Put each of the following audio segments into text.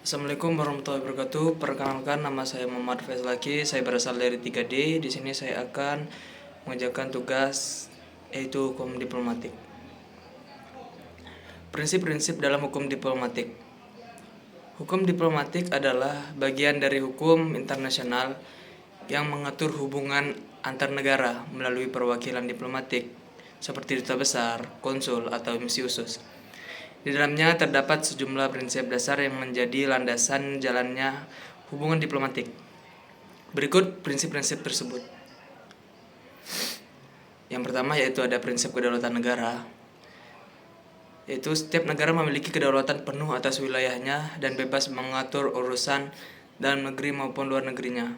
Assalamualaikum warahmatullahi wabarakatuh. Perkenalkan, nama saya Muhammad Faislaki. Saya berasal dari 3D. Di sini saya akan mengerjakan tugas yaitu hukum diplomatik. Prinsip-prinsip dalam hukum diplomatik. Hukum diplomatik adalah bagian dari hukum internasional yang mengatur hubungan antar negara melalui perwakilan diplomatik seperti duta besar, konsul, atau misi khusus. Di dalamnya terdapat sejumlah prinsip dasar yang menjadi landasan jalannya hubungan diplomatik. Berikut prinsip-prinsip tersebut. Yang pertama yaitu ada prinsip kedaulatan negara. Yaitu setiap negara memiliki kedaulatan penuh atas wilayahnya dan bebas mengatur urusan dalam negeri maupun luar negerinya.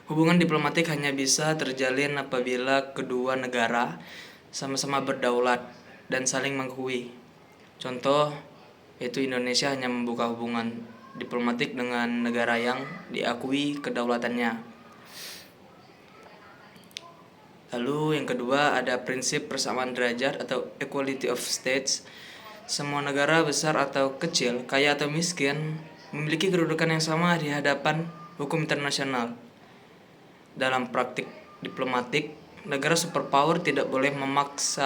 Hubungan diplomatik hanya bisa terjalin apabila kedua negara sama-sama berdaulat dan saling mengakui. Contoh, yaitu Indonesia hanya membuka hubungan diplomatik dengan negara yang diakui kedaulatannya. Lalu yang kedua ada prinsip persamaan derajat atau equality of states. Semua negara besar atau kecil, kaya atau miskin, memiliki kedudukan yang sama di hadapan hukum internasional. Dalam praktik diplomatik, negara superpower tidak boleh memaks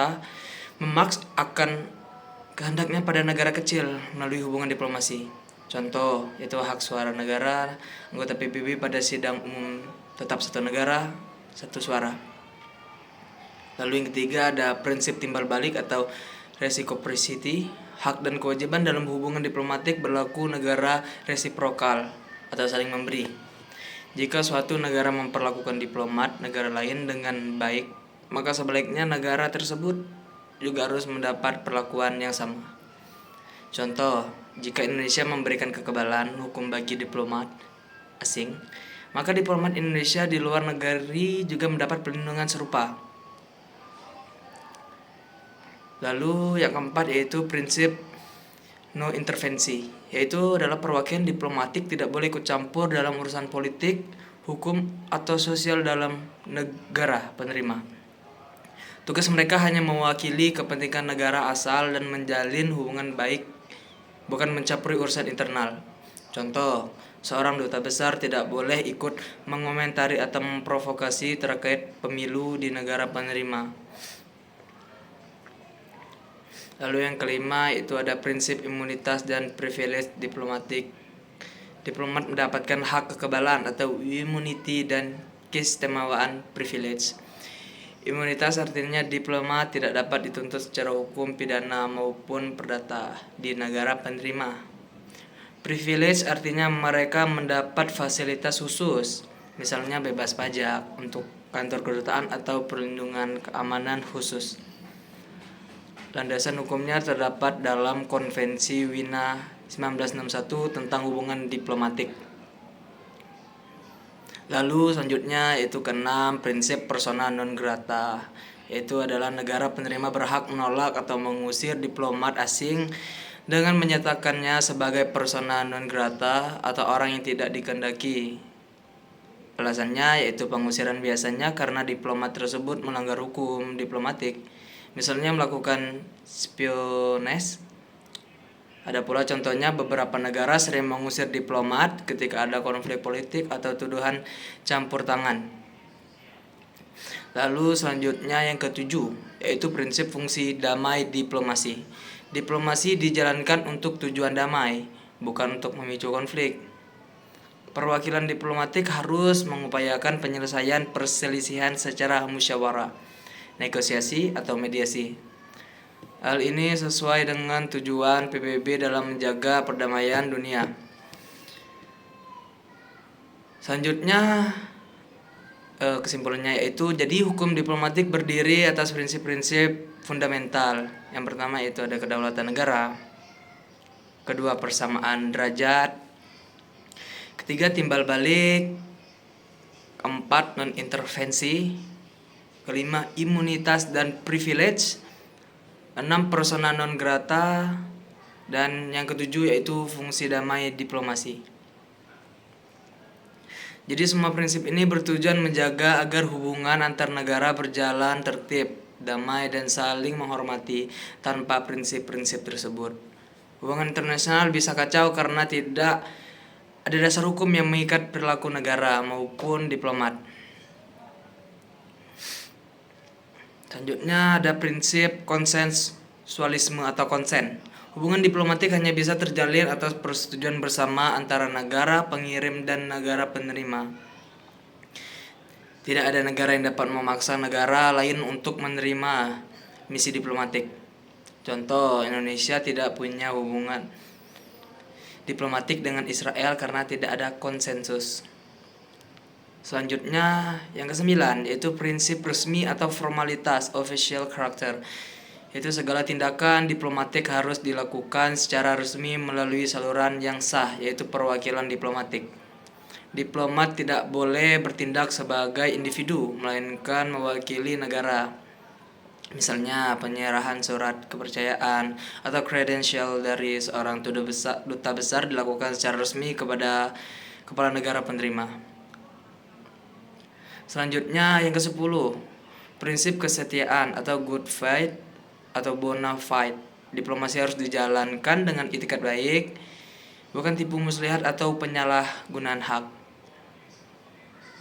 akan kehendaknya pada negara kecil melalui hubungan diplomasi. Contoh, yaitu hak suara negara, anggota PBB pada sidang umum tetap satu negara, satu suara. Lalu yang ketiga ada prinsip timbal balik atau reciprocity. Hak dan kewajiban dalam hubungan diplomatik berlaku negara resiprokal atau saling memberi. Jika suatu negara memperlakukan diplomat negara lain dengan baik, maka sebaliknya negara tersebut juga harus mendapat perlakuan yang sama. Contoh, jika Indonesia memberikan kekebalan hukum bagi diplomat asing, maka diplomat Indonesia di luar negeri juga mendapat perlindungan serupa. Lalu yang keempat yaitu prinsip no intervensi, yaitu adalah perwakilan diplomatik tidak boleh ikut campur dalam urusan politik, hukum, atau sosial dalam negara penerima. Tugas mereka hanya mewakili kepentingan negara asal dan menjalin hubungan baik, bukan mencampuri urusan internal. Contoh, seorang duta besar tidak boleh ikut mengomentari atau memprovokasi terkait pemilu di negara penerima. Lalu yang kelima itu ada prinsip imunitas dan privilege diplomatik. Diplomat mendapatkan hak kekebalan atau immunity dan keistimewaan privilege. Imunitas artinya diplomat tidak dapat dituntut secara hukum, pidana maupun perdata di negara penerima. Privilege artinya mereka mendapat fasilitas khusus, misalnya bebas pajak untuk kantor kedutaan atau perlindungan keamanan khusus. Landasan hukumnya terdapat dalam Konvensi Wina 1961 tentang hubungan diplomatik. Lalu selanjutnya itu keenam prinsip persona non grata, yaitu adalah negara penerima berhak menolak atau mengusir diplomat asing dengan menyatakannya sebagai persona non grata atau orang yang tidak dikehendaki. Alasannya yaitu pengusiran biasanya karena diplomat tersebut melanggar hukum diplomatik, misalnya melakukan spionase. Ada pula contohnya beberapa negara sering mengusir diplomat ketika ada konflik politik atau tuduhan campur tangan. Lalu selanjutnya yang ketujuh yaitu prinsip fungsi damai diplomasi. Diplomasi dijalankan untuk tujuan damai, bukan untuk memicu konflik. Perwakilan diplomatik harus mengupayakan penyelesaian perselisihan secara musyawarah, negosiasi atau mediasi. Hal ini sesuai dengan tujuan PBB dalam menjaga perdamaian dunia. Selanjutnya kesimpulannya yaitu jadi hukum diplomatik berdiri atas prinsip-prinsip fundamental. Yang pertama itu ada kedaulatan negara, kedua persamaan derajat, ketiga timbal balik, keempat non intervensi, kelima imunitas dan privilege, 6 persona non grata, dan yang ketujuh yaitu fungsi damai diplomasi. Jadi semua prinsip ini bertujuan menjaga agar hubungan antar negara berjalan tertib, damai, dan saling menghormati tanpa prinsip-prinsip tersebut. Hubungan internasional bisa kacau karena tidak ada dasar hukum yang mengikat perilaku negara maupun diplomat. Selanjutnya ada prinsip konsensualisme atau konsen. Hubungan diplomatik hanya bisa terjalin atas persetujuan bersama antara negara pengirim dan negara penerima. Tidak ada negara yang dapat memaksa negara lain untuk menerima misi diplomatik. Contoh, Indonesia tidak punya hubungan diplomatik dengan Israel karena tidak ada konsensus. Selanjutnya yang ke-9 yaitu prinsip resmi atau formalitas official character. Yaitu segala tindakan diplomatik harus dilakukan secara resmi melalui saluran yang sah, yaitu perwakilan diplomatik. Diplomat tidak boleh bertindak sebagai individu, melainkan mewakili negara. Misalnya penyerahan surat kepercayaan atau kredensial dari seorang duta besar dilakukan secara resmi kepada kepala negara penerima. Selanjutnya yang ke-10, prinsip kesetiaan atau good faith atau bona fide. Diplomasi harus dijalankan dengan itikat baik, bukan tipu muslihat atau penyalahgunaan hak.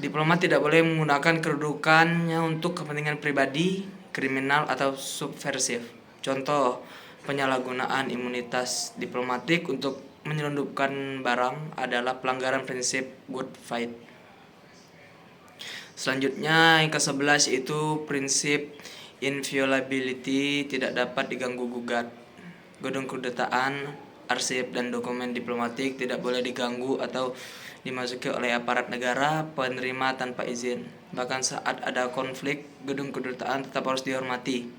Diplomat tidak boleh menggunakan kedudukannya untuk kepentingan pribadi, kriminal, atau subversif. Contoh, penyalahgunaan imunitas diplomatik untuk menyelundupkan barang adalah pelanggaran prinsip good faith. Selanjutnya yang ke-11 yaitu prinsip inviolability, tidak dapat diganggu-gugat. Gedung kedutaan, arsip, dan dokumen diplomatik tidak boleh diganggu atau dimasuki oleh aparat negara penerima tanpa izin. Bahkan saat ada konflik, gedung kedutaan tetap harus dihormati.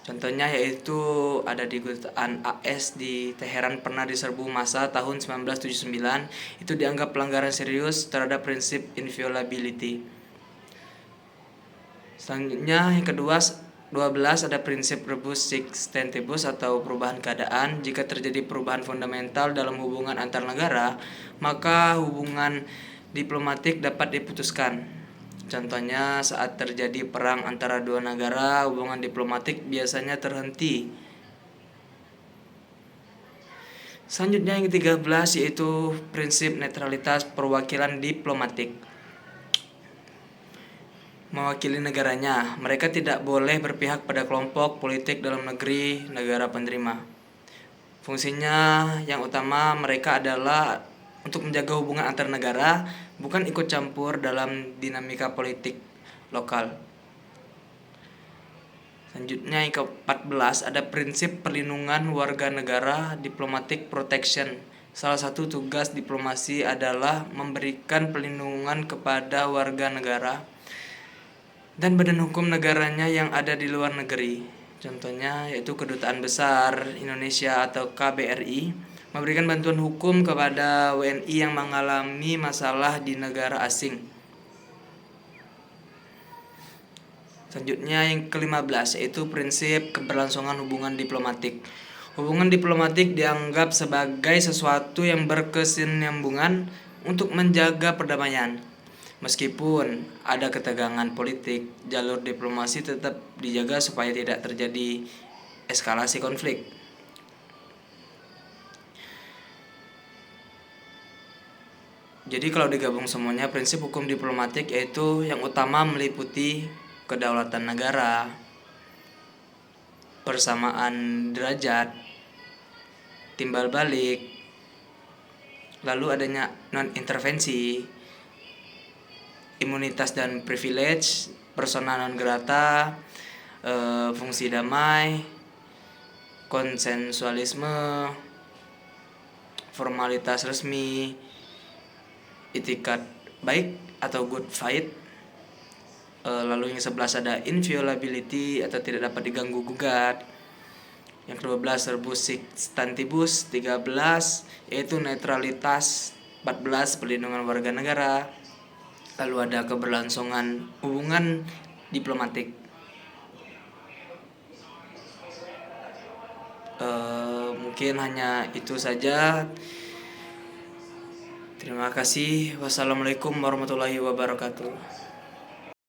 Contohnya yaitu ada di kedutaan AS di Teheran pernah diserbu massa tahun 1979. Itu dianggap pelanggaran serius terhadap prinsip inviolability. Selanjutnya yang kedua 12 ada prinsip rebus sic stantibus atau perubahan keadaan. Jika terjadi perubahan fundamental dalam hubungan antar negara, maka hubungan diplomatik dapat diputuskan. Contohnya saat terjadi perang antara dua negara, hubungan diplomatik biasanya terhenti. Selanjutnya yang ke-13 yaitu prinsip netralitas perwakilan diplomatik. Mewakili negaranya, mereka tidak boleh berpihak pada kelompok politik dalam negeri negara penerima. Fungsinya yang utama mereka adalah untuk menjaga hubungan antar negara, bukan ikut campur dalam dinamika politik lokal. Selanjutnya yang ke-14 ada prinsip perlindungan warga negara, diplomatic protection. Salah satu tugas diplomasi adalah memberikan perlindungan kepada warga negara dan badan hukum negaranya yang ada di luar negeri. Contohnya yaitu Kedutaan Besar Indonesia atau KBRI memberikan bantuan hukum kepada WNI yang mengalami masalah di negara asing. Selanjutnya yang ke-15 yaitu prinsip keberlangsungan hubungan diplomatik. Hubungan diplomatik dianggap sebagai sesuatu yang berkesinambungan untuk menjaga perdamaian. Meskipun ada ketegangan politik, jalur diplomasi tetap dijaga supaya tidak terjadi eskalasi konflik. Jadi kalau digabung semuanya, prinsip hukum diplomatik yaitu yang utama meliputi kedaulatan negara, persamaan derajat, timbal balik, lalu adanya non-intervensi, imunitas dan privilege, persona non grata, fungsi damai, konsensualisme, formalitas resmi, itikat baik atau good faith. Lalu yang 11 ada inviolability atau tidak dapat diganggu gugat. Yang ke-12 rebus sic stantibus, 13 yaitu netralitas, 14 perlindungan warga negara. Lalu ada keberlangsungan hubungan diplomatik. Mungkin hanya itu saja. Terima kasih. Wassalamualaikum warahmatullahi wabarakatuh.